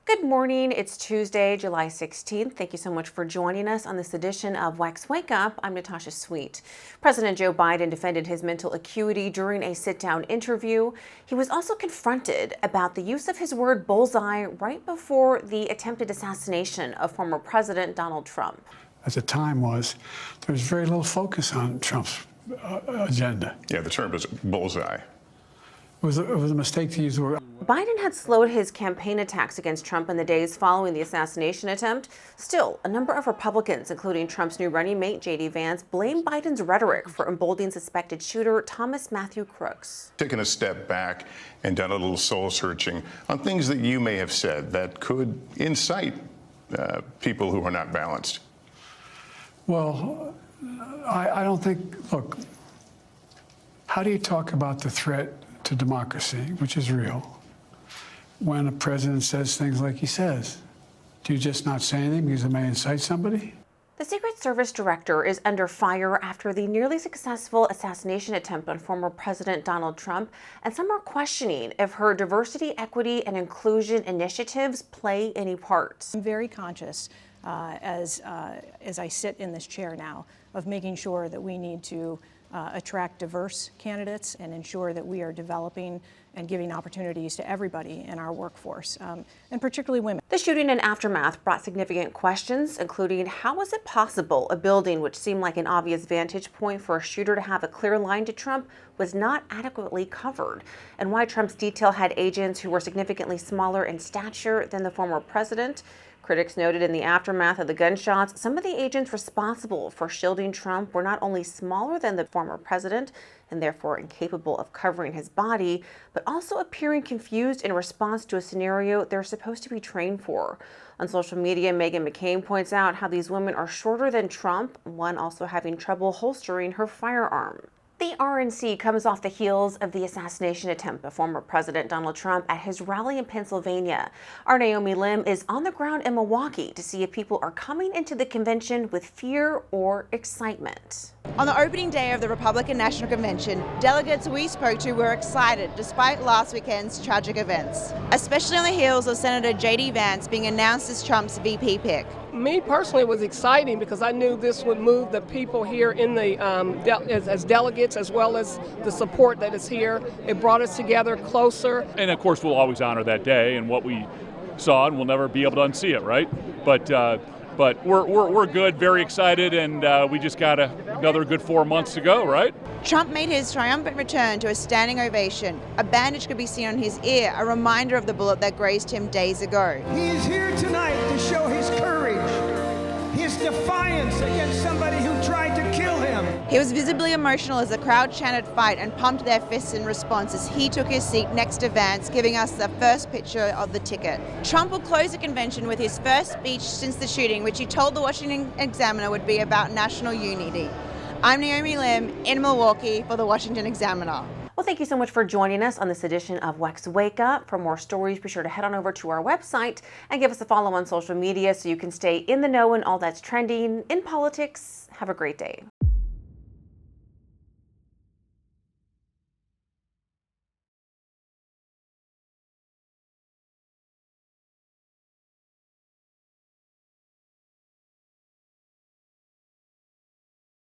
Good morning. It's Tuesday, July 16th. Thank you so much for joining us on this edition of WEX Wakeup. I'm Natasha Sweet. President Joe Biden defended his mental acuity during a sit-down interview. He was also confronted about the use of his word bullseye right before the attempted assassination of former President Donald Trump. At the time there was very little focus on Trump's agenda. Yeah, the term was bullseye. It was a mistake to use the word. Biden had slowed his campaign attacks against Trump in the days following the assassination attempt. Still, a number of Republicans, including Trump's new running mate, J.D. Vance, blame Biden's rhetoric for emboldening suspected shooter Thomas Matthew Crooks. Taken a step back and done a little soul searching on things that you may have said that could incite people who are not balanced. Well, I don't think, look, how do you talk about the threat to democracy, which is real, when a president says things like he says? Do you just not say anything because it may incite somebody? The Secret Service Director is under fire after the nearly successful assassination attempt on former President Donald Trump, and some are questioning if her diversity, equity, and inclusion initiatives play any part. I'm very conscious as I sit in this chair now of making sure that we need to attract diverse candidates and ensure that we are developing and giving opportunities to everybody in our workforce, and particularly women. The shooting and aftermath brought significant questions, including how was it possible a building which seemed like an obvious vantage point for a shooter to have a clear line to Trump was not adequately covered, and why Trump's detail had agents who were significantly smaller in stature than the former president. Critics noted in the aftermath of the gunshots, some of the agents responsible for shielding Trump were not only smaller than the former president and therefore incapable of covering his body, but also appearing confused in response to a scenario they're supposed to be trained for. On social media, Meghan McCain points out how these women are shorter than Trump, one also having trouble holstering her firearm. The RNC comes off the heels of the assassination attempt of former President Donald Trump at his rally in Pennsylvania. Our Naomi Lim is on the ground in Milwaukee to see if people are coming into the convention with fear or excitement. On the opening day of the Republican National Convention, delegates we spoke to were excited despite last weekend's tragic events, especially on the heels of Senator J.D. Vance being announced as Trump's VP pick. Me personally, it was exciting because I knew this would move the people here in the as delegates, as well as the support that is here. It brought us together closer. And of course, we'll always honor that day and what we saw, and we'll never be able to unsee it, right? But we're good, very excited, and we just got another good 4 months to go, right? Trump made his triumphant return to a standing ovation. A bandage could be seen on his ear, a reminder of the bullet that grazed him days ago. He is here tonight to show his courage, his defiance against somebody who tried to kill him. He was visibly emotional as the crowd chanted fight and pumped their fists in response as he took his seat next to Vance, giving us the first picture of the ticket. Trump will close the convention with his first speech since the shooting, which he told the Washington Examiner would be about national unity. I'm Naomi Lim in Milwaukee for the Washington Examiner. Well, thank you so much for joining us on this edition of WEX Wake Up. For more stories, be sure to head on over to our website and give us a follow on social media so you can stay in the know and all that's trending in politics. Have a great day.